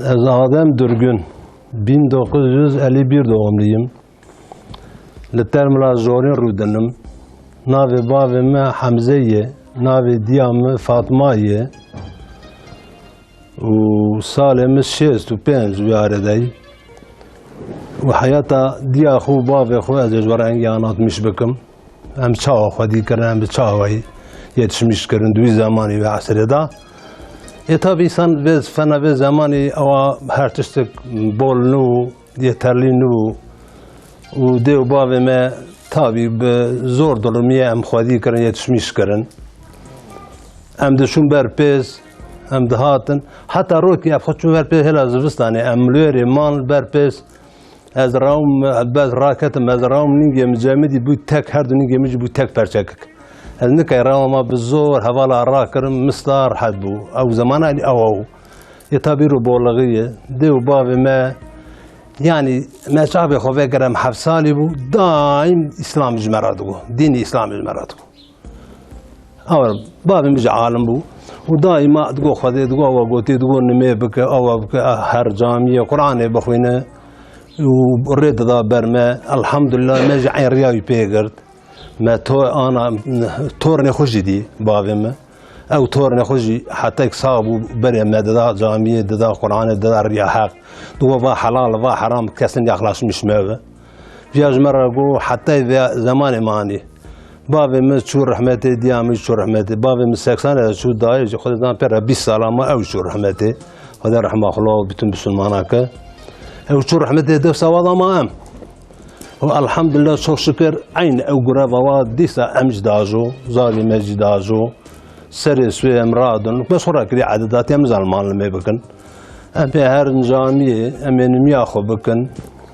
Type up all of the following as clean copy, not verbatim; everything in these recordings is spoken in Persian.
از آدم درگün 1951 doğumluyum. Litermla zorin rudenim. Navi bavime Hamze'ye, navi diyamı Fatma'ye. و سالم 65 بیاردی و حیاتا دیا خوب باو خو از جوارن یانات میش بکم هم چاه خودی کردن هم چاهی یتشمیش کردن دوی زمانی و عصر دا اتابی سن وز فنا وز زمانی او هر تشت بول نو یترلی نو و دیو باو ما تابی به زور دلمیه هم خودی کردن یتشمیش کردن هم دشون بر پیز هم دهاتن حتی روکی افخوشون برپیس هلا زوستانی املوری مان برپیس از راوم باز راکتم از راوم نینگی مجامدی بود تک هر دو نینگی مجی بود تک پرچک از نکی راوم ما بزور حوالا راکرم مستار حد بو او زمان علی او یتابی رو بولغیه دیو باوی ما يعني ما شعبي خوفي كرم حفصالي بو دائم اسلام جمراتكو ديني اسلام جمراتكو اور بابي مش عالم بو ودائما تقول خذي تقول وقوتي تقول نمي بك او بك هر جامعه قران بخوينه وريد ذا برما الحمد لله ما جاي رياوي بيغرد ما تو انا تورني خوجدي بابما او تورني خوجي حتى صابو بري ما دا جامعه دا قران دا ريا حق تقول وا حلال وا حرام كسن يخلاص مش ما في مره جو حتى اذا زمان ماني بابي من شو رحمتي ديامي شو رحمتي بابي من 80 شو دايج خدنا بير 20 سال ما او شو رحمتي هذا رحمه الله بتم بسلمانك او شو رحمتي ده سوادا ما ام والحمد لله شو شكر عين او غرا ديسا امج داجو زالي مجي داجو سري سوي امرادن بس وراك دي عددات يم زلمان ما بكن ابي هر جامعه امن مياخو بكن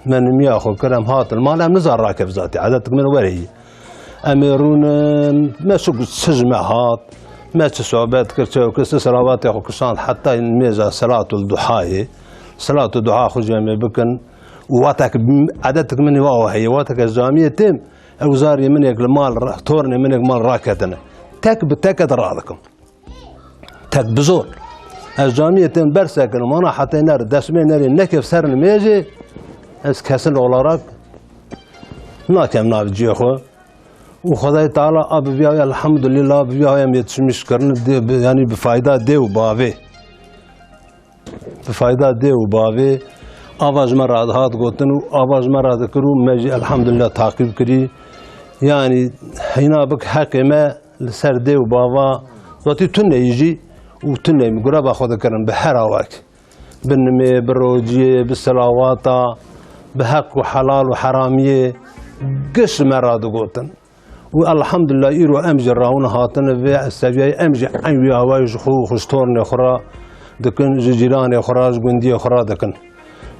من مياخو كرم هات المال ام نزار راكب ذاتي عددك من وري اميرون ما شو سجمع هات ما صعوبات كرتو كس صلوات ياخو كسان حتى الميزه صلاه الضحى صلاه الضحى خو جامع بكن واتك عددك من واو هي واتك الجامعه تم او زاري منك المال تورني منك مال راكتنا تك بتك رادكم تك بزور الجامعه تم برسك المانا حتى نار دسمين نار نكف سرن ميجي اس كسل ولاراك ناكم نافجي اخو وخدای تعالی اب بیای الحمدلله بیایم یتشمیش کردن یعنی بفایده دیو باوی بفایده دیو باوی آواز مراد هات گوتن و آواز مراد کرو مجی الحمدلله تعقیب کری یعنی هینا بک حق ما لسر دیو باوا ذاتی تنه یجی و تنه میگره با خود کردن به هر آواک بنمی بروجی بسلاواتا به حق و حلال و حرامیه قش مراد گوتن والحمد لله إيرو أمجي راهون هاتن في السبيعي أمجي عيوي هوايج خو خستورن أخرى دكن جيران أخرى جندي أخرى دكن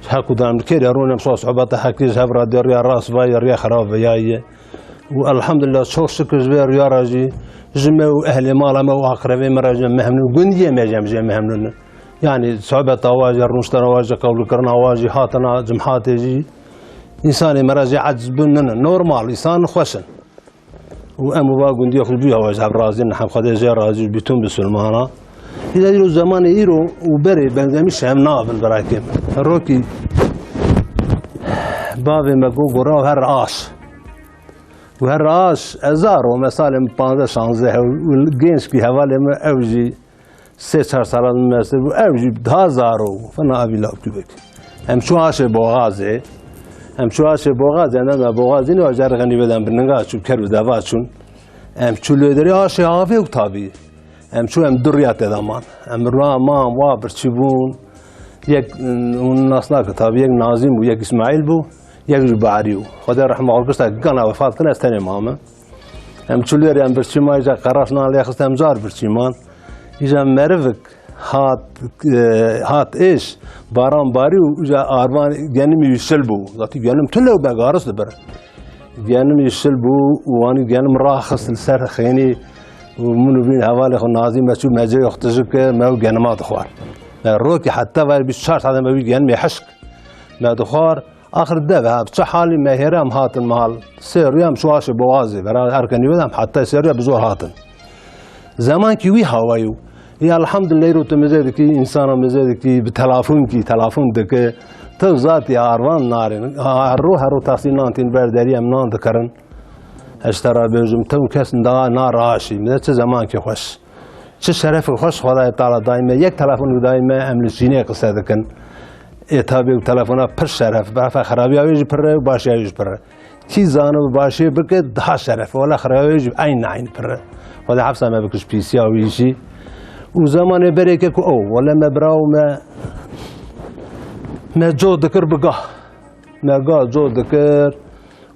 حكوا دام كير يرون مصاص عبات حكيز هبرا دريا راس باي ريا خراب وياي والحمد لله شو شكر زبير يا راجي جمعوا أهل مالا ما وأقربين مراجع مهمن جندي ما جمع مهمن يعني صعوبة أواجه رنشتنا أواجه قول كرنا أواجه هاتنا جمحات يجي إنسان مراجع عجز بننا نورمال إنسان خوشن وأمو باقون دي يخرج بيها وجه برازين نحن خدي جاي راجل بيتون بسلمانا إذا يرو زمان يرو وبري بنزميش هم نابن براكم الروكي بابي مقو قراو هالرعاش وهالرعاش أزارو مسالم 15 والجنس كي حوالي ما أوجي 3-4 سالات من مسال وأوجي ده زارو فأنا أبي لا أكتبك هم شو عاشه بوغازي هم شو عاشه بوغاز يعني بوغازين واجر غني بدن برنگاش شو كرو دافاشون هم شو لودري عاشه عافية وطابي هم شو هم دريات دامان هم رامان وابرشبون يك الناس لا كتاب يك نازم ويك اسماعيل بو يك جباريو خدا رحمه الله قصة قنا وفات كنا استنى ماما هم شو لودري هم برشما إذا قراشنا عليه خست هم زار برشمان إذا مرفق هات إيش باران باری و جا آرمان گنمی یشل بو ذاتی گنم تلو بگارس دبر گنم یشل بو وانی گنم راخص السر خینی و منو بین حوالی خو نازی مسو مجری اختزک ما گنمات خوار روکی حتی ولی 24 ساعت ما بی گنم حشک ما دخوار آخر ده بچه حالی مهرم هاتن مال سریام شواش بوازی برای ارکنی بدم حتی سریا بزور هاتن زمان کی وی هوایو يا الحمد لله رو تمزدك إنسان مزدك بتلافون دك تزات يا أروان نارين الروح رو تحسين نانتين برداري أمنان ذكرن اشترى بيجم تو كاس نار عاشي من زمان كي خوش چه شرف خوش خدای تعالی دائما یک تلفن دائما املشینه قصه دکن اتابی تلفنها پر شرف با خرابی آویج پر باشی آویج پر کی زانو باشی بکه ده شرف ولا خرابی عین پر خدا حفظه ما بکش پیسی آویجی و زمان بری که او ولا مبراو ما جو دکر بگاه ما گاه جو دکر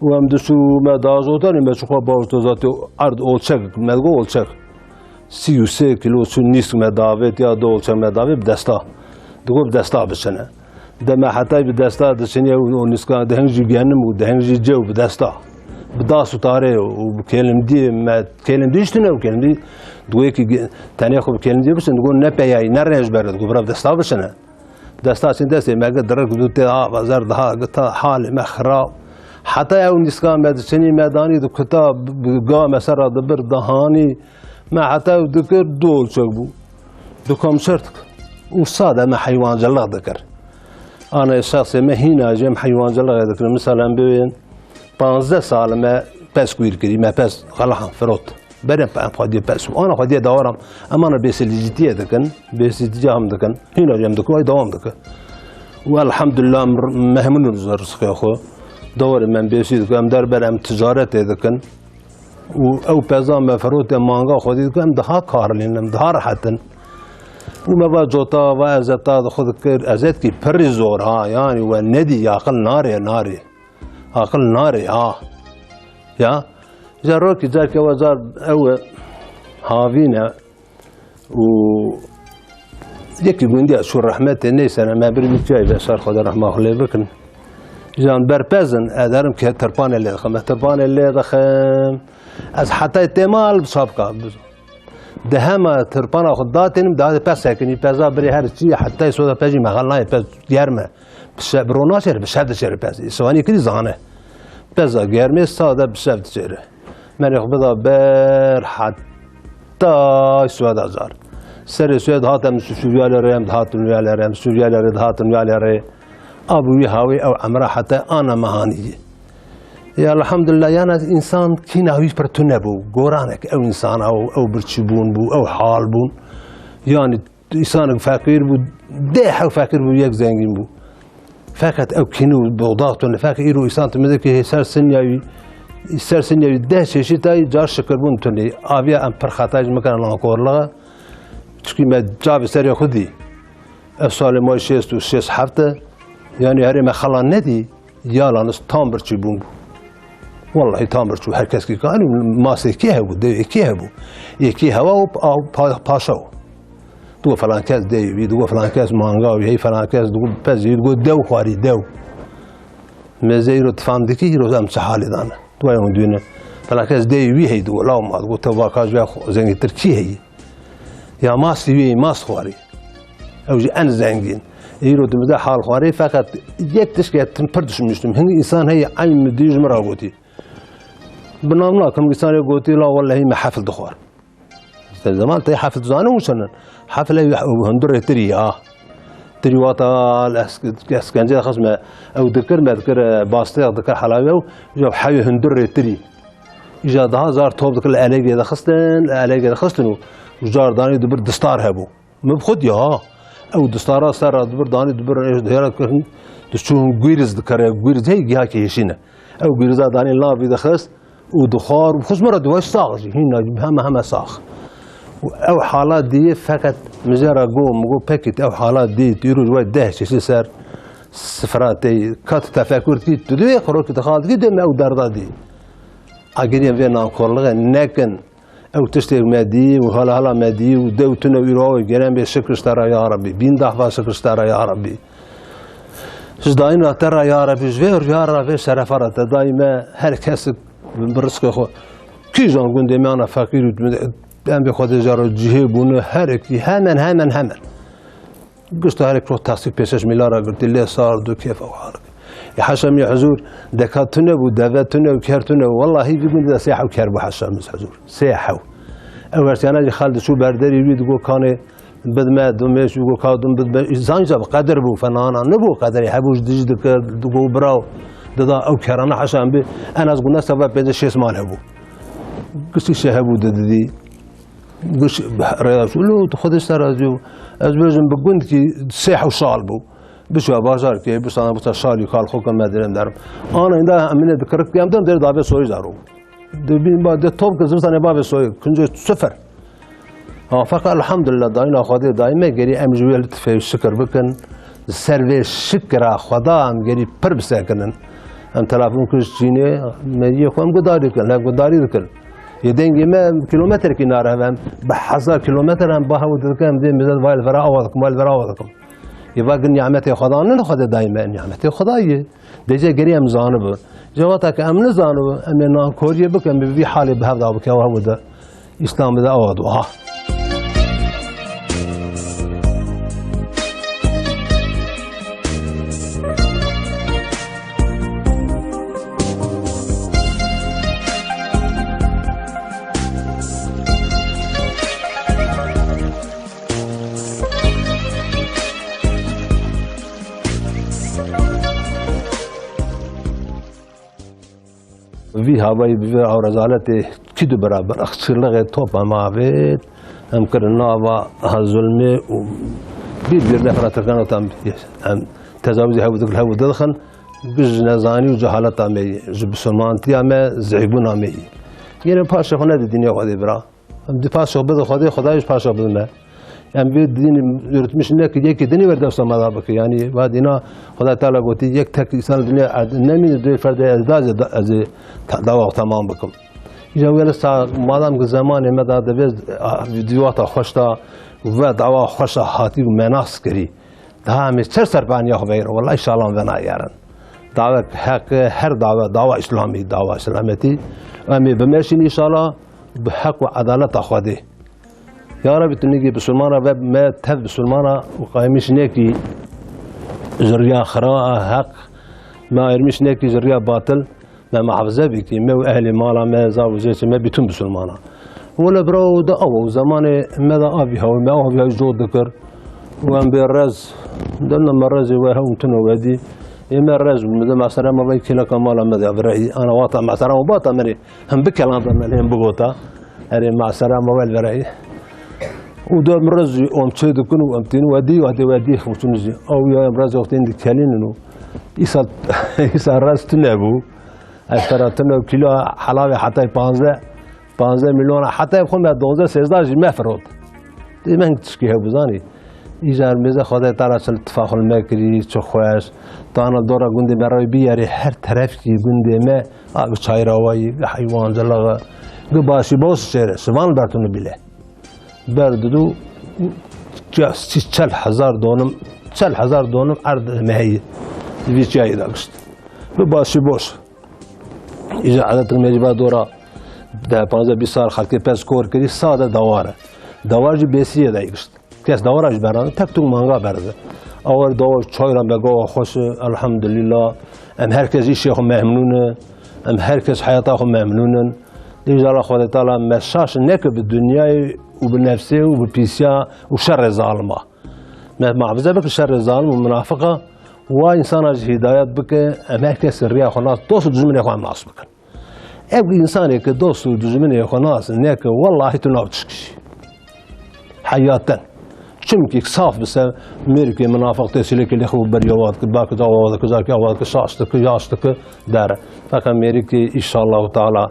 و هم دشو ما دازودانی ما شخوا باوشت ذاتی ارد اولچک ما گو اولچک 33 کیلو چون نیست مداوت یا دولچه مداوت بدستا دو بدستا بشنه دم حتی بدستا دشنی و نیسکان دهنجی گیانم و دهنجی جو بدستا بداس و تاره و کلم دی ما کلم دیشتنه و کلم دی دوی که تنها خوب کلم دی بشن دو نپیایی نرنج برد دو برای بدستا بشنه دستا چند دسته مگه درک دو تا بازار ده گتا حال مخراب حتی اون نیسکان مدشنی مدانی دو کتاب گام مسر دبر دهانی ما حتى ذكر دول شغبو دكم شرط وصاد ما حيوان جلغ ذكر أنا شخصي ما هنا جم حيوان جلغ ذكر مثلا بين 15 سال ما بس كوير كري ما بس غلحان فروت برم فادي بس وأنا فادي دورم أما أنا بس اللي ذكن بس جام ذكن هنا جم ذكر وايد دوام ذكر والحمد لله مهمون الرزق يا أخو دور من بس ذكر أم در برم تجارة ذكن او پزا مفروت مانگا خودی که ده کار لینم ده راحتن و ما جوتا و ازتا خود کر ازت کی پر زور ها یعنی و ندی عقل ناری عقل ناری ها یا جرو کی جا که وزار او هاوینا و یکی گوندی شو رحمت نیست انا ما برمی جای بشار خدا رحمه الله بکن جان برپزن ادارم که ترپان اللي دخم از حتی تمال بسابقه ده هم ترپان خداتیم ده پس سکنی پزا بری هر چی حتی سودا پجی مغلنای پز گرمه برونا شر بشد شر پز سوانی کلی زانه پزا گرمه ساده بشد شر من خب بدا بر حتی سودا زار سر سواد هاتم سویال ریم هاتم ویال ریم سویال رد هاتم ویال ری ابوی هاوی او عمره حتی آنا مهانی يا الحمد لله يعني إنسان كنا هويش برتنبو قرانك أو إنسان أو برتشبون بو أو حال بون يعني إنسان فاكر بو داح أو فاكر بو يك زنجين بو فاكت أو كنو بوضاعتون فاكر إيرو إنسان تمدك سر سنياوي ده شيء تاي جار شكر بون توني أبيا أم برخاتاج مكان الله كور لغا تشكي ما جاب سريع خدي السؤال ما شيست وشيس حفته يعني هري ما خلا ندي يلا نس تام برتشبون بو والله تامر شو هركز كي كانوا ماسك كيهبو ده كيهبو يكيهوا أو باشوا دو فلان كاس ده دو فلان كاس مانغاوي هي فلان كاس دو بس يدو دو خاري دو مزيرو تفهم دكي رو أم سحالي دانا دو يوم دينا فلان كاس ده هي دو لا ما دو تباكاج بيا زنجي تركي هي يا ماس ماس خاري أو جي أنا زنجين يرو دمدا حال خاري فقط يك تشكي تنبردش مشتم هني إنسان هي عين مديج مراغوتي بنامنا كم إنسان يقولي لا والله هي محافل دخوار زمان تي حافل زانو وشنن حافل هندر تري تري واتا الاسكنجة خصم أو ذكر ما ذكر باستيق ذكر حلاوي جو حي هندر تري إجا ده زار توب ذكر العلاقة ده خستن وجار داني دبر دستار هبو مبخد يا أو دستارا سر دبر داني دبر إيش دهيرا كرن تشون غيرز ذكر غيرز هي جها كيشينه أو غيرز داني لا في دخست ودخار وخص مرة دواش صاغ هنا هم صاغ أو حالات دي فقط مجرى جو باكيت أو حالات دي تيرو وايد دهش شيء صار سفراتي كات تفكر تي تدوي خروج تخاط كده ما أو دردا دي أجري فينا كورلغ نكن أو تشتري مادي وهلا مادي ودوتنا ويروي جرام بشكر اشترى يا ربي بين ضحفة شكر اشترى يا ربي دائما ترى يا ربي جوير يا ربي شرفرت دائما هالكسب برسك أخو كي جان قندي معنا فقير أم بخواد جار جهبونه هركي همن قلت هرك رو تصديق بيشش ملارا قلت لي صار دو كيف أو حالك يا حشام يا حزور دكاتنا ودفتنا وكرتنا والله هي بيقول ده سياحة وكرب حشام حزور سياحة أول سنة خالد شو برداري يريد يقول كان بدما دمش يقول كادم بد زانجا قدر بو فنانا نبو قدر يحبوش دجد دقو براو ددا او كرنا حشان بي انا از قلنا سبب بين شيء مال هبو قصي شهبو ددي قش رياض لو تاخذ سراجو از بجم بقول كي سيح وشال بو بشو بازار كي بس انا بتشالي قال خوكم ما درم درم انا عندها من ذكرت يوم در دابه سوي دارو دبين بعد توب كزر سنه باب سوي كنجو صفر فقط الحمد لله داينا خدي دائما جري امجويل في شكر بكن سروي شكر خدا ام جري پر بسكنن ام تلفون كش جيني مري خوم قداري كن لا قداري كن يدنگي ما كيلومتر كناره هم بحزار كيلومتر هم باهود كم دي مزد وايل فرا اودكم وايل فرا اودكم يبقى نعمتي خدا نه خدا دائما نعمتي خدايه دجا جري ام زانب جواتك ام نزانب ام نا كوريه بكم بي حالي بهذا بك وهو ده اسلام ده اود وها في هواي بفي أو رزالتي كده برابر أخسر لغة توبا ما بيت هم كرنا وهالظلمة وبير نفرة تركنا تام تجاوز هاو دخن بج نزاني وجهالة تامي جب سلمانتي أما زعيبون أمي يعني باش خنا الدنيا خدي برا هم دفاش بدو خدايش باش بدو ما يعني بيد دين يرتمش إنك يجيك الدنيا ورد أصلا ما ذابك يعني بعدين خدا تعالى قلت يجيك تك إنسان الدنيا نمي الدنيا فرد از دعوة تمام بكم. إذا ولا سا ما دام كزمان مدة دبيز فيديوهات خوشتا ودعوة خوشة هاتي ومناس كري. ده مش سر بانيا خبير والله إن شاء الله بنا يارن. دعوة حق هر دعوة إسلامي دعوة إسلامتي. أمي بمشي إن شاء الله بحق وعدالة أخذه. يا رب تنيجي بسلمانة باب ما تهب بسلمانة وقايمش ناكي جريا خراء حق ما يرمش ناكي جريا باطل ما محافظة بكي ما أهل مالا ما زاوجة ما بيتم بسلمانة ولا برو ده أو زمان ماذا أبيها وما أبيها جود ذكر وأن بالرز دلنا مرز وهم تنودي إما الرز ومدة معسرة ما بيكينا كمالا ماذا برأي أنا واطع معسرة وباطع مري هم بكلام ضمن هم بقوتا هري معسرة ما بالبرأي وده مرز أم شيء دكون وأم تين ودي خمسونجي أو يا مرز وقتين دكالين إنه يسال راس تنابو أشترى تنو كيلو حلاوة حتى 15 مليون حتى يكون 12 13 ما فرود ما تشكيها بزاني إذا الميزة خدای تعالی سل تفاخر مکری چخواش تانا دورا گنده برای بیاری هر طرف کی گنده ما آب چای روایی حیوان جلگه گباشی باز شهر سوان برتون بیله بردو جاسی 40,000 دونم ارد مهی ویچایی داشت گباشی باز إذا عادت المجبا دورا ده 15-20 سال خلقی پس کور کری ساده دوار جی بیسیه دایگشت کس دوارش بران تک تو مانگا برده اول دوار چایران بگاه خوش الحمدلله ام هرکس ایشی خو ممنونه ام هرکس حیاتا خو ممنونن دیجا خدا تعالی مشاش نکه به دنیای و به نفسه و به پیسیا و شر ظالمه معوضه بک شر ظالم و منافقه و انسان از هدایت بکه ام هرکس ریا خو ناس دوست دشمن خو ناس بکن ابغى انسان که دوست دشمن خو ناس نکه والله تو نابتشکش حياتا شمكي صاف بس ميركي منافق تسلك اللي خو بريوات كباك داوات كذاك اوات كشاشتك ياشتك دار فكان ميركي ان شاء الله تعالى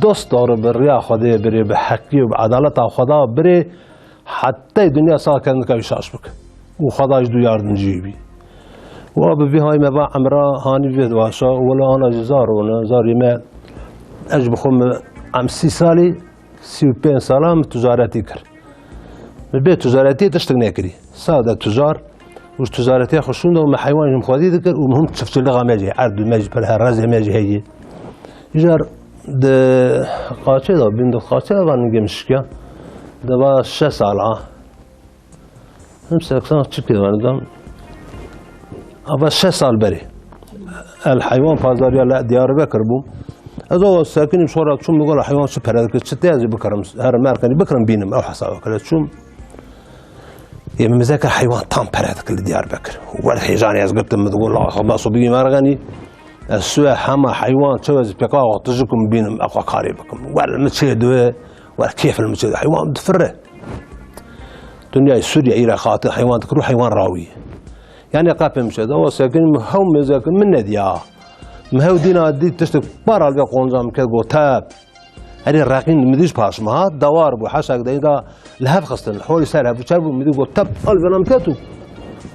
دوست دار بريا خدي بري بحقي وبعدالة خدا بري حتى الدنيا ساكن كيشاش بك وخداش دو ياردن جيبي وابي هاي ما با عمره هاني في دواشا ولا انا جزارون زاري ما اجبخم عم 6 سالي 35 سالم تجارتي كر البيت تجارتي تشتغل ناكري سادة تجار وش تجارتي خشون وما حيوان مخوادي ذكر ومهم شفت اللغة ماجي عرض ماجي بلها رازي ماجي هي يجار د قاتشة دا بين د قاتشة دا نجي مشكا دابا 6 سالة نمسك سنة تشكي دا أبا 6 سال بري الحيوان بازاريا لا ديار بكر بوم هذا ساكن بشورة شو نقول الحيوان شو بهذا كده شتى بكرم هر ماركني بكرم بينهم أو حسابه كده شو يعني مذاكر حيوان تام براتك اللي ديار بكر والحيجان يا قلت لما تقول لا خلاص بيجي مرغني السوا حما حيوان توز بقى وتجكم بين اقوى قريبكم ولا متشهد ولا كيف المتشهد حيوان تفره دنيا سوريا الى خاطر حيوان تكرو حيوان راوي يعني قابل مشهد هو ساكن هم مذاكر من نديا ما هو دينا دي تشتك برا القونزام كتقول تاب هذه الراقين مديش باش ما دوار بو حاشاك دا لهاب خاصة الحول يسال ابو شرب مدي قول تاب البنا مكتو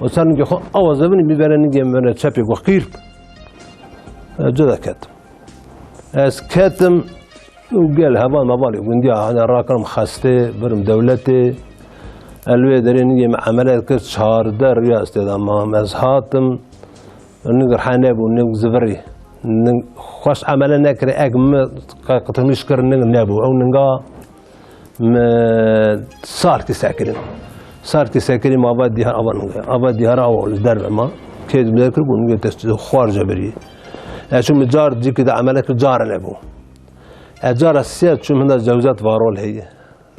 وصار نجي خو او زبني بيبان نجي من تشابي وقير جدا كاتم اس كاتم وقال هبا ما بالي وندي انا راكم خاصتي برم دولتي الوي دري نجي عمليات كت شهر در يا استاذ ما مزهاتم نقر حناب ونق زفري خوش عملا نكر اجم قطر مشكر نابو او نقا صار تساكرين ما بدي ابدي هراو الدرب ما كيد بذكر بون تست خوار جبري شو متجار دي كده عملك جار نابو اجار السياد شو من الجوزات فارول هي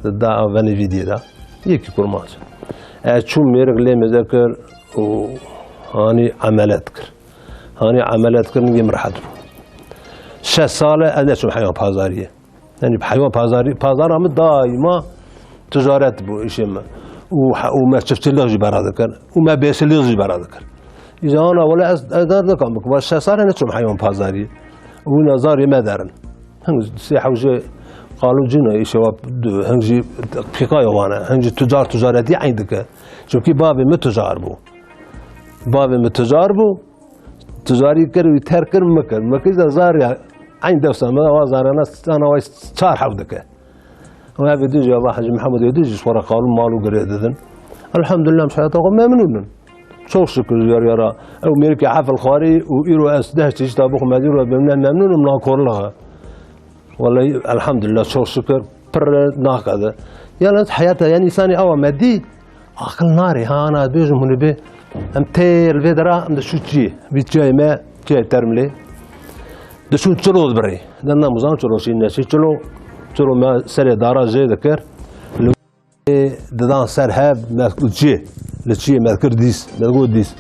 دا فاني فيديو دا يكي كرماج شو ميرق لي مذاكر وهاني عملات كر نجي مرحد 6 ساله انا شو حيوان بازاريه يعني بحيوان بازار هم دائما تجارات بو شيما وما شفت لغي برا ذكر وما بيس لغي برا ذكر اذا انا ولا اقدر لكم بس 6 ساله انا شو حيوان بازاريه ونظاري ما دارن سيحه وجي قالوا جينا شباب هنجي حكايه وانا هنجي تجارتي عندك شوف كي بابي متجاربو تجاری کر و تر کر مکر زاری عین دوسان ما وزار أنا ويس صار حودك وهذا بديجي الله حاج محمد يديجي صورة قالوا مالو قريدة الحمد لله مش هتاخد ممنون شو شكر يا أو ميركي حفل خاري ويرو أسده تجتابوخ مدير ممنون من كلها والله الحمد لله شو شكر بر ناقده يلا حياته يعني ثاني أول مادي أخل ناري ها أنا بيجي من بيه امتير الفيدرا دشو تجي بيتجاي ما جاي ترملي دشو تشلو بري لأن مزان تشلو شيء ناس تشلو ما سر دارا زي ذكر لو ددان سر هاب ما تجي لتجي ما ذكر ديس ما تقول ديس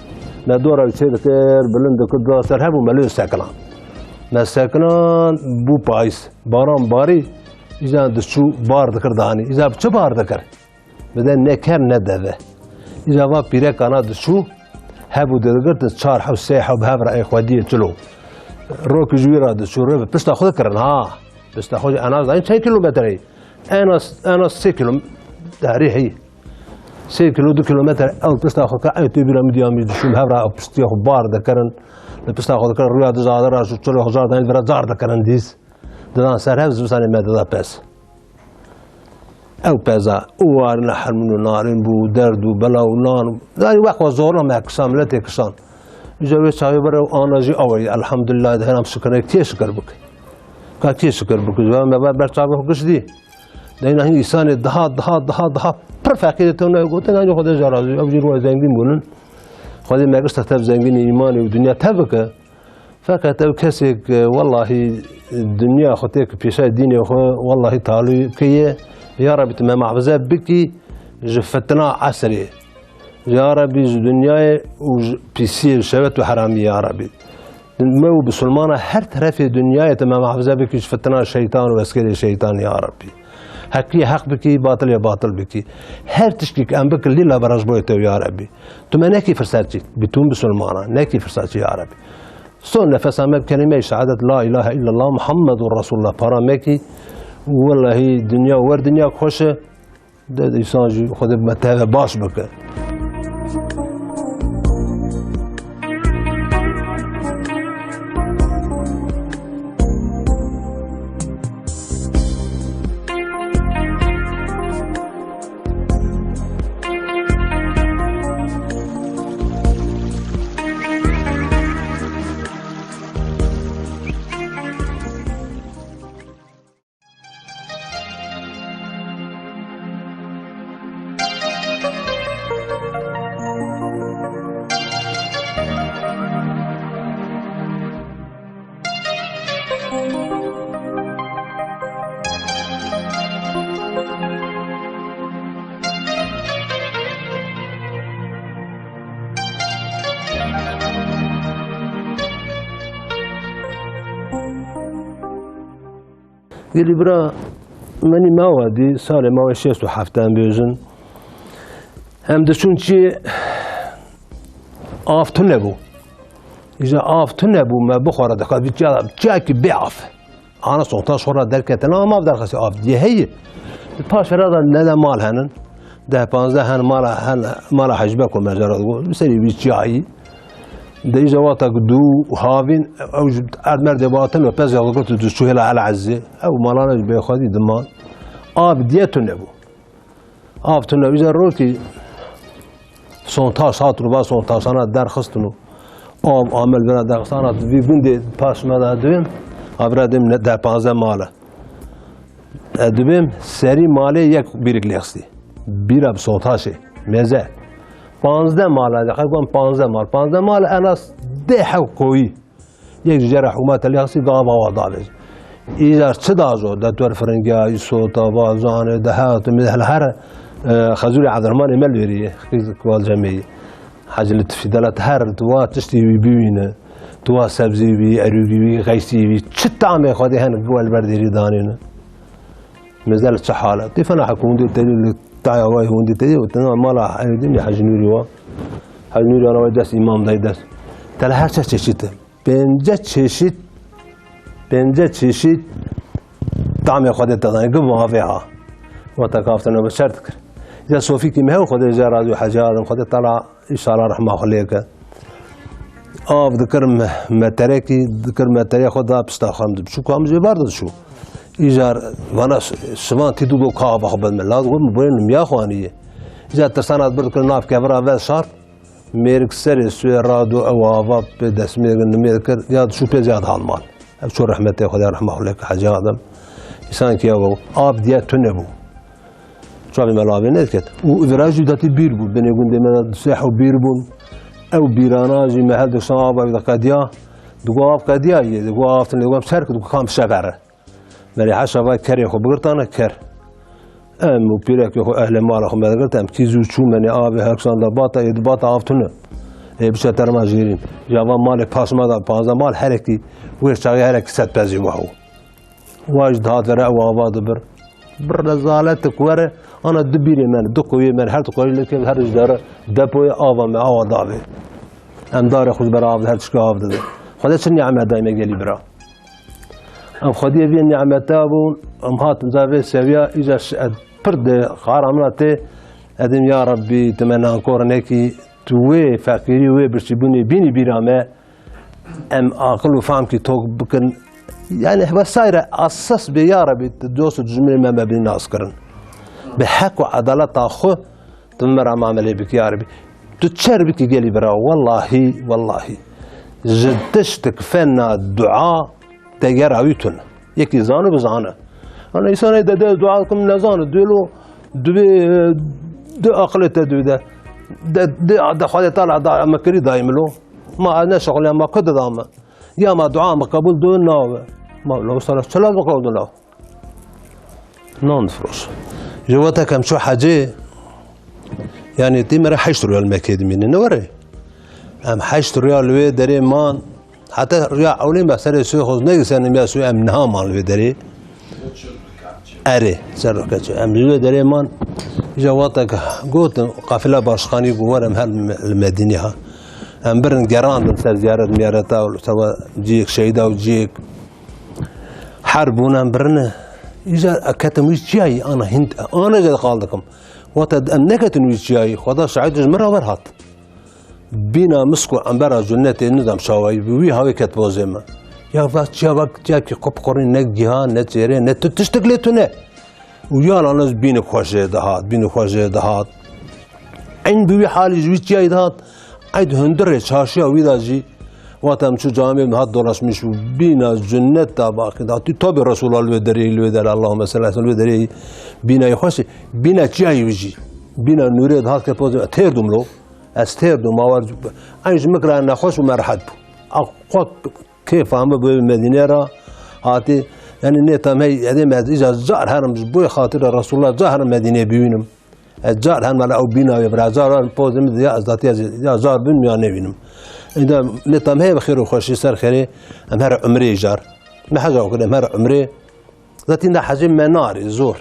ما دورا شيء ذكر بلند كده سر هاب ومليون ساكنان ما ساكنان بو بايس باران باري إذا دشو بار ذكر داني إذا بتش بار ذكر بدن نكر ندده إذا ما بيرك أنا دشو هابو دقرت تشار حو ساحة وبهابر أي خودية تلو روك جويرة دشو ربع بس تأخذ كرن ها بس تأخذ أنا زين 6 كيلومتر أنا 6 كيلو تاريخي 6 كيلو 2 كيلومتر أو بس تأخذ كأي تبيرة مديامي دشو بهابر أو بس تأخذ بار ذكرن بس تأخذ كرن رياض زادرة شو تلو هزار دين برا زار ذكرن ديس دنا سر هذا زوجاني ماذا بس أو بزا وارنا حلمنا نارين بو درد وبلا ونان ذا وقت وزورنا ما كسام لا تكسان جوي شاي برا أنا جي أوي الحمد لله ده أنا مسكنا كتير شكر بك كتير شكر بك ما برتابه قصدي ده هي إنسان ده perfect تونا يقول أنا خد جرازي أبجي روح زنجين بولن خد ما قصة تف زنجين إيماني والدنيا تفك فكتب كسك والله الدنيا خطيك في شيء ديني والله تعالي كيه يا رب تمام عبزة بكي جفتنا عسري يا ربي الدنيا وبيسير شبت وحرامي يا ربي ما بسلمانة هر طرف الدنيا تمام عبزة بكي جفتنا الشيطان واسكري الشيطان يا ربي حقي حق بكي باطل يا باطل بكي هر تشكيك أم بك اللي لا برج بويته يا ربي تما ناكي فرساتي بتون بسلمانة ناكي فرساتي يا ربي صون نفس أمام كلمة شهادة لا إله إلا الله محمد رسول الله برامكي والله الدنيا ور دنيا خوشه ده إنسان خود متهب باش بكه قال لي برا ماني ما ودي صار ما وشيست وحفتان بيوزن هم دشون شي آفتون نبو إذا آفتون نبو ما بخوره دخل بيجاك بيعف أنا 16 شهر در كتنا ما بدر خسي آف دي هي باش فرضا ندى مال هنن ده 15 هن مال حجبك ومجرد بسري بيجاي ده إذا واتك دو هافين أو أدمر دباتن وبس يقولك تدشوا هلا على عزة أو مالنا بيخدي دمان آف ديتون نبو آفتون نبو إذا روكي 16 ساعت رو با 16 ساعت در خستنو آب عمل بنا در خستانات وی بنده پاس ماده دویم آبردیم در 15 ماله دویم سری ماله یک بیرک لیخستی بیرا ب 16 مزه 15 ماله دقیق کن 15 مال اناس ده حقوقی یک جرح حکومت لیخستی دام آوا داویز ایزار چه دازو دکتر فرنگی صوتا بازانه دهات مثل هر خزوري عبد الرحمن ملوري كوال جمعي حاجة التفيدالات هر دوا تشتي بيوينه دوا سبزي بي أروبي بي غيسي بي شتعمي خادي هن قوال برديري دانينه مازال شحالة تفنا حكون دي تدي تاع واي هون دي تدي وتنا مالا أيدين حاج نوري وا حاج نوري أنا وداس إمام دايداس تلا هر شيء تشيته بنجت شيء طعمي خادي تداني قبل ما فيها وتكافتنا بشرتك إذا صوفي كي مهو خد جاراد وحجار خد طلع إن شاء الله رحمه خليك ذكر ما تركي ذكر ما تري خدها بستخدم شو كام زي برضه شو إيجار وانا سمان تدو كاب أخبر من الله تقول مبين مياه خوانية إذا تسانات برضه كل ناف كبر أول شهر ميرك سر سوي رادو أو عواب بدس ميرك يا شو بيزياد هالمال شو رحمته خدا رحمه خليك حاجة آدم إنسان كيابو ديا تنبو شو ملاوي نذكر وإفراج داتي بيربون بين يقول دائما ساحوا بيربون أو بيراناجي محل دشاب أو قديا دقاف قديا دقاف تنقاف شركة دقام شجرة مري حشا كري خو بقرت أنا كر وبيرك يخو أهل مال خو ما قلت أم كيزو شو مني هكسان دباطة يدباطة عفتنا بيش ترماجيرين جواب مال باس ماذا باز مال حركتي ويرشاقي حركة ست بزي وهو واجد هذا رأوا وابد برزالتك ورا أنا دبيري من دقوي من هر تقولي لك هر جدار دبوي آوا ما آوا دابي أم دار خود برا آوا هر تشكا آوا ده خدا چه نعمة دايما جالي برا أم خديه بين نعمة تابون أم هات مزافي سويا إذا برد خارمنا تي أدم يا ربي تمنى أنكور نكي توي فقيري وي برشبوني بيني برامه أم عقل وفهم كي توك بكن يعني هو صاير أساس بيا ربي تدوس الجملة ما بين الناس كرن بحق وعدالة أخو تمر عملي بك يا ربي تتشر بك قالي برا والله جدشتك فنا الدعاء تجرعيتنا يكي زانو بزانا أنا إنسان إذا دعاءكم نزان دلو دو أقلته ده خالي طالع مكري دايم له ما أنا شغله ما كده دامه يا ما دعاء مقبول دون ناوه ما لو صار شلون مقبول دون ناوه نون فروش جواتا كم شو حاجة يعني تيمر 8 ريال مكيد مني نوري ام 8 ريال وي دري مان حتى ريال اولي ما سري سوي خذ نيسان ما سوي ام نها مال وي دري اري سر كاتش ام وي دري مان جواتا قلت قافله باشخاني قوارم هالمدينه ام برن جران من زياره ميارتا ولا جيك شيدا وجيك حربونا برن إذا كتم جاي أنا هند أنا جد خالدكم وتد أنك جاي خدا سعيد مرة ورهات بينا مسكو أمبارح جنة النظام شوي بوي هاي كتبوا زما يا فاس شبك جاك قب قرين نك جهان نتجري نت تشتغلتنا ويا أنا بينا خوشة دهات عند بوي حالي جاي دهات عيد هندرة شاشة ويدا جي واتم شو جامع من هاد دولار مش بينا جنة تبع كده تابع رسول الله الودري اللهم صل على الودري بينا يخش بينا جاي ويجي بينا نريد هاد كبوز تهردم له استهردم ما ورج أيش مكره أن خوش ومرحب أقوى كيف عم بالمدينة را هاتي يعني نتام هي هذه ما إذا زار هرم بوي خاطر رسول الله زار المدينة بينهم الزار هرم على أو بينا يبرع زار البوز من يا أزداتي يا زار بين يا نبينهم إذا نتام هي بخير وخوش يصير خيري أمهر عمري جار ما حاجة وكذا أمهر عمري ذاتي دا حجم مناري زور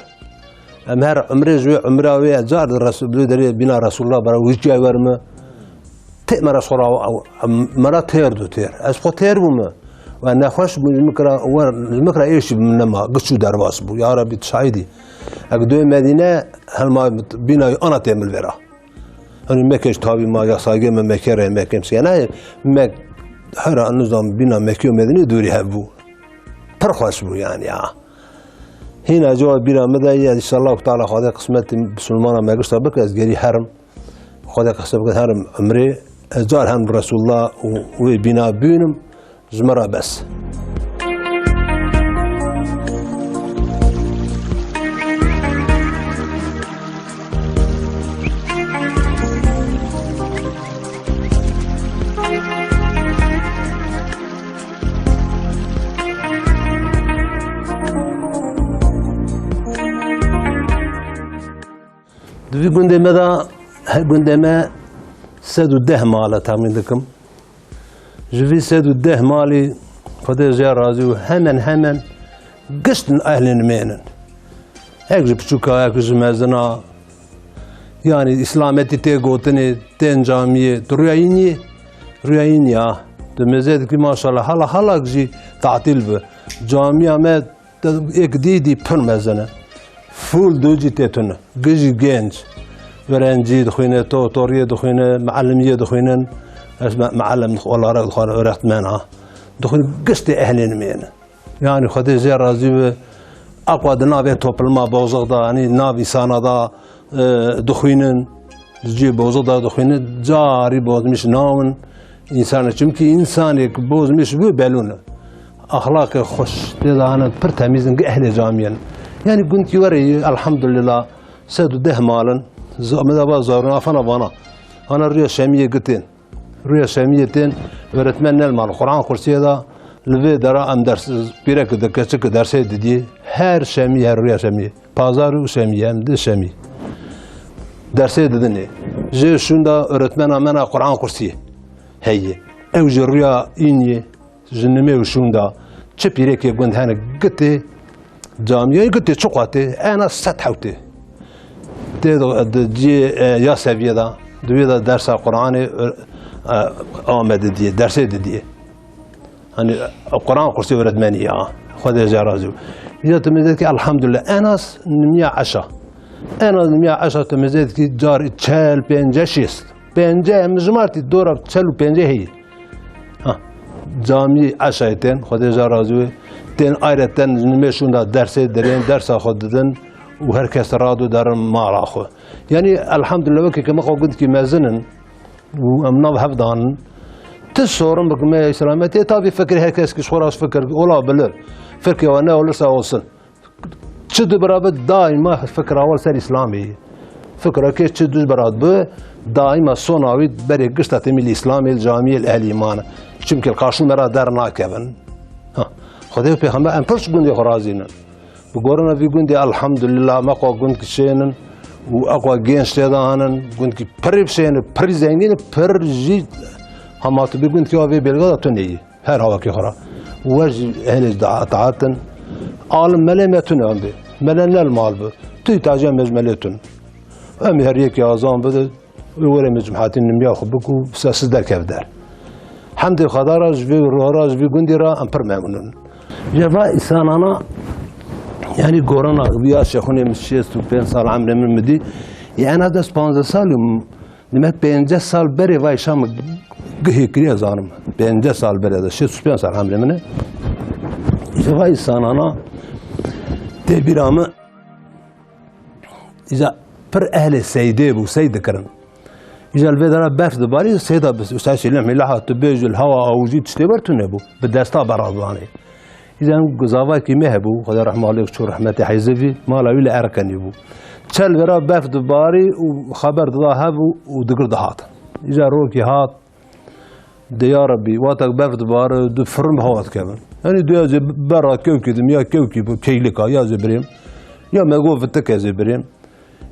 امهر عمري جوي عمره ويا جار الرسول بدري بنا رسول الله برا وجي ورمه تأمر صورة مرا تير دو تير أسقط تير بوما وأنا خوش المكرة إيش منما قصو درواس بو يا ربي تساعدي أقدوي مدينة هل ما بنا أنا تعمل برا أنا ما كيش تابي ما يا ساقي ما مكير ما كيمس أنا ما حرا النظام بنا مكيو مدينة دوري هبو ترخص بو يعني هنا جوا بنا مدى إن شاء الله تعالى خذ قسمة بسلمان ما قصة بك أزجري حرم خذ قسمة حرم عمري زار هم رسول الله وبنا بينهم زمرة بس دوی گنده مدا گنده ما 110 ماله تامین دکم جوی 110 مالی خدا جا راضی و همن قشتن اهل نمینن هیچ بچوکا هیچ مزنا یعنی اسلامتی تی گوتنی تین جامعه رویایی دمزید که ماشاءالله حالا جی تعطیل به جامعه ما یک دیدی پر مزنه فول دوجی تیتونه گجی گنج ورنجي دخوينه توتوريه دخوينه معلميه دخوينه اسمع معلم والله رحت منها دخول قشتي اهلين مين يعني خدي زي رازي اقوى نافي توب الماء بوزغدا يعني نافي ساندا دخوينن جي بوزغدا دخوينه جاري بوز مش ناون انسان چمكي انسان بوز مش بو بالونه اخلاق خوش تدا انا بر تميزن اهل جامعين يعني كنت يوري الحمد لله سدو ده مالن ماذا زارنا فانا انا ريا شاميه قتين ريا شاميه تين ورتمنى المال القران كرسي هذا لفي درا ام درس بيرك دكتك درس دي هر شاميه هر ريا شاميه بازار وشاميه ام دي شاميه درس ددني جي شوندا ورتمنى من القران كرسي هي او جريا اني جنمي وشوندا تشبيرك يقول هنا قتي جاميه قتي شقاتي انا ستحوتي دي يا سبيدا دويدا درس القرآن آمد دي درس دي يعني القرآن قرصي ورد مني خذ جرازو إذا تمزيد الحمد لله أنا نمية عشرة أنا نمية عشرة تمزيد كي جار تشال بينجا شيست بينجا مجمارتي دورة تشال بينجا هي جامي عشرتين خذ جرازو تين آيرتين نمية شوندا درس درين درس خددن وهر کس رادو در مال آخو یعنی الحمدلله وکی که ما قلت که مزنن و امنا بحفظان تسورم بکم اسلامتی تابی فکر هر کس که شوراش فکر اولا بلر فکر وانا ولا سوالسن چه برابر دائما فکر اول سر اسلامی فکر که چه برابر به دائما صناوی برای قشت تمیل اسلامی الجامعه الاهل ایمان چون القاشون مرا در ناکبن خدای پیغمبر ام پرش گوندی خرازینن بقولنا في جندي الحمد لله ما قا جند كشينن وأقوى جينش تداهنن جند كي بريب شين بري زينين برجي هم تبي جند كي أبي بلغة توني هر هوا كي خرا وجه هنيج دعاتن عالم ملأ توني به ملأ المال به تي تاجي مجملتون أمي هريك يا زان بده ولا مجمعات النمية خبكو ساسدر كفدر حمد خدا راج في راج في جندي را أمبر مامونن جوا إنسان أنا يعني كورونا بيا شخوني مشيت و5 سال عمري من مدي يعني هذا 15 سال لما 15 سال بري واي شام قهي كريا زانم 15 سال بري هذا 5 سال عمري منه جوا إنسان أنا تبيرامه إذا بر أهل سيدي بو سيد كرن إذا الفدرة برد باري سيدا بس وساشي لهم لها تبيج الهواء أو جيت تشتبرتونه بو بدستا برادواني إذا قزاوا كي مهبو خدا رحمه الله شو رحمته حيزفي ما لا ولا أركني بو تشل برا برد باري وخبر ذهب ودقر دهات إذا روكي هات ديا ربي واتك برد بار دفرم هات كمان يعني ديا زي برا كوكب يا كوكب كيلكا يا زبريم يا ما جو في التكا زبريم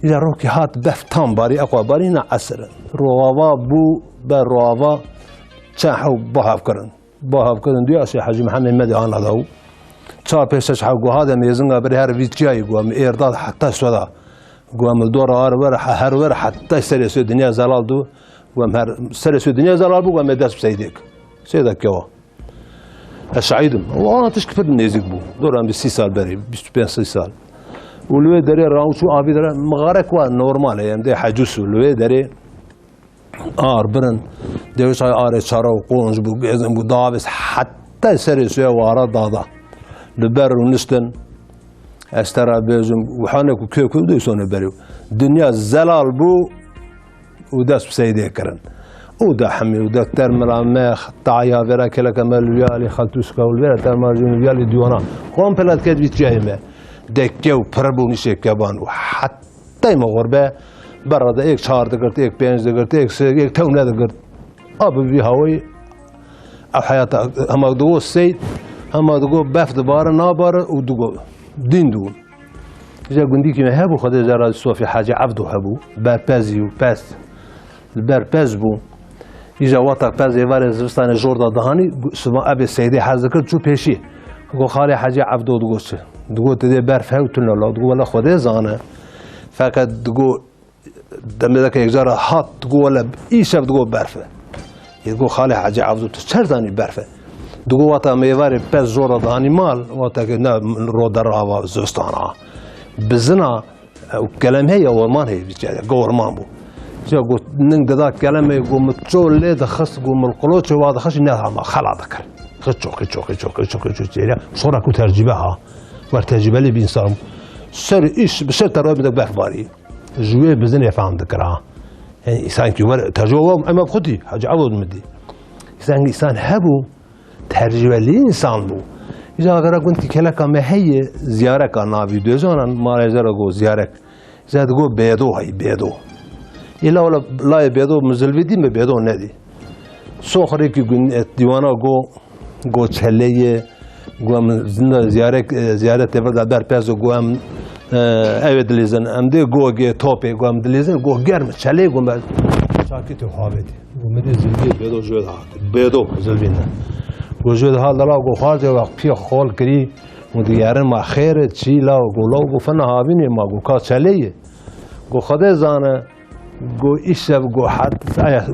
إذا روكي هات بفتان باري أقوى باري نا عسر رواوا بو برواوا تشاحو بهاف كرن ديا شي حاجي محمد مدي أنا هذا تا پیشش حق هذا میزنگ بر هر ویتیای گوام ایرداد حتی سودا گوام دور آر هر ور حتی سرس دنیا زلال دو گوام هر سرس دنیا زلال بو گوام دست بسیدک سیدک کوا سعیدم و آن تشکفت نزدیک بو دورم 30 سال بری 25 سال ولوی داره راوچو آبی داره مغارک و نورماله یعنی ده حجوس ولوی داره برن دوش آر چارا و قونج بو گزن بو دابس حتی سرس وارا دادا لبر ونستن استرا بيزم وحنك وكيكو ديسون بريو دنيا زلال بو وداس بسيدي كرن ودا حمي ودا ترملا ماخ طايا فيرا كلا كمال ويالي خالتوسكا والفيرا ترمال ويالي ديوانا كومبلات كاد بيتجاهمه دكيو بربو نشي كبان وحتى مغربه برا دا ايك 4 دقرت ايك 5 دقرت ايك تونه دقرت ابو بي هاوي او حياته هم دو السيد اما دو بفت بار نابار و دو دین دون جا گندی که مهبو خدا زرا صوفی حاج عبدو هبو برپزی و پس برپز بو ایجا وقت پز ایوار زوستان جوردا دهانی سما ابی سیدی حز کرد چو پیشی گو خالی حاج عبدو دو چه دو تدی برف هاو تون لا دو ولا خدا زانه فقط دو دم دک یکجار هات دو ولا ایش دو برفه یگو خالی حاج عبدو چر زانی برفه دو وقتا میواری پس زور دانی مال وقتا که نه رو در آوا زستانا بزنا کلمه هی ورمان هی بیچاره گورمان بو جا گو نگ دادا کلمه گو متچول لید خست گو ملقلوچ واد خش نه هم خلا دکر خچو چیرا صورا کو ترجمه ها ور ترجمه لی بینسان سر ایش بسر ترا بدك بخباري جوي بزن يفهم دكرا يعني انسان كي ور ترجمه اما خدي حاجه عوض مدي انسان هبو ترجمه لی انسان بو اذا اگر كنت كلا كما هي زياره كنا فيديو زان ما زرا گو زياره زاد گو بيدو هي بيدو الا ولا لا بيدو مزلفيدي ما بيدو ندي سوخري كي ديوانا گو چليه گو زنده زياره تبر در پس گو ام evet dilizen am de go ge tope go am dilizen go germ chale go ma sakit havedi go me de zilbi bedo jod ha bedo zilbina go jod ha la go khaje wa pi khol kri mudiyaren ma khair chi la go lo go fana havini ma go ka chale go khade zana go ishab go hat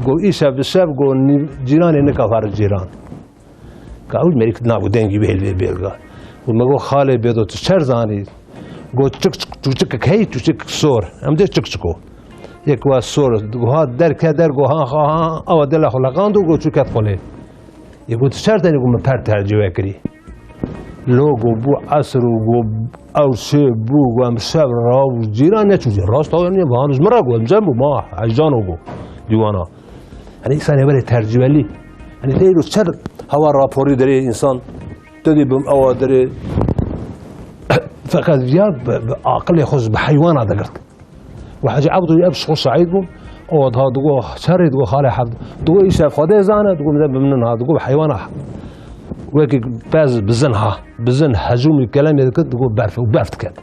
go ishab shab go jiran ne ka far jiran ka ul merik na go dengi belga go ma go khale bedo char zani گو چک کی چک سور ام ده چکو یک وا سور گوها در که در گوها خواها او دل خلقان دو گو چکت خله یگو شرط نگو من پر ترجمه کری لوگو بو عصر گو او سه بو گو ام شب را و جیران نچوزی راست ها یعنی بهانش مرا گو ام جنبو ما عجانو گو دیوانا یعنی انسان برای ترجمه لی یعنی دیرو چر هوا راپوری داره انسان دادی بم او داره فقط زياد بعقل يخص بحيوان هذا قلت وحاجة عبده يبش خص سعيد بو او هذا دغو شري دغو خالي حد دغو يشاف خدي زانه دغو من هذا دغو بحيوان ويك باز بزنها بزن هجوم الكلام يذكر دغو بعرف وبعرف كان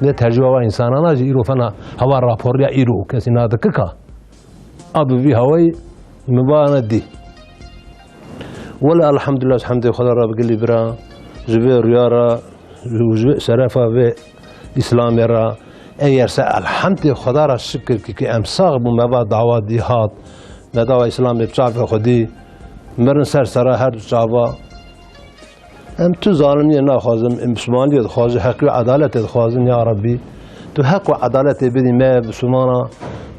ده ترجمه انسان انا يرو فانا هوا رابور يا يرو كاسين هذا ككا ابو في هواي مبانا دي ولا الحمد لله الحمد لله خدا رب قال لي برا جبير ريارا شرفا و اسلام را ایرسا الحمد خدا را شکر که امساق بو مبا دعوت دی هات نداوا اسلام بچاف خودی مرن سر هر چاوا ام تو ظالمی ناخوازم مسلمانی خواز حق و عدالت خوازم یا ربی تو حق و عدالت بدی ما مسلمانا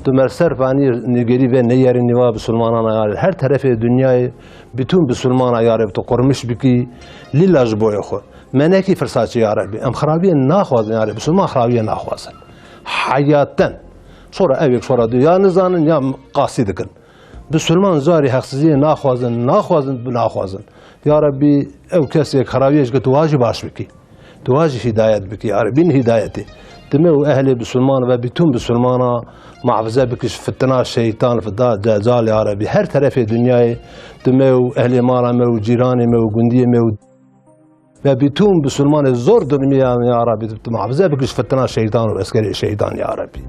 تو مرسر فانی نگری و نیاری نوا مسلمانا یار هر طرف دنیای بتون مسلمانا یار تو قرمش بکی لیلاج بو خو منکی فرصتی یا ربی ام خرابی ناخوازن یا ربی مسلمان خرابی ناخوازن حیاتاً sonra evik sonra diyor ya nizanın ya qasidi kın مسلمان زاری حقسیزی ناخوازن یا ربی او کسی خرابیش که تو واجب باش بکی تو واجب هدایت بکی یا ربی هدایتی تمو اهل مسلمان و بیتون مسلمانا محافظه بکش فتنه شیطان فدا جزال یا ربی هر طرف دنیای تمو اهل مالا مو جیران مو گندی مو و بیتون مسلمان زور دنیا یا ربی محافظه بکش فتنه شیطان و اسکری شیطان یا ربی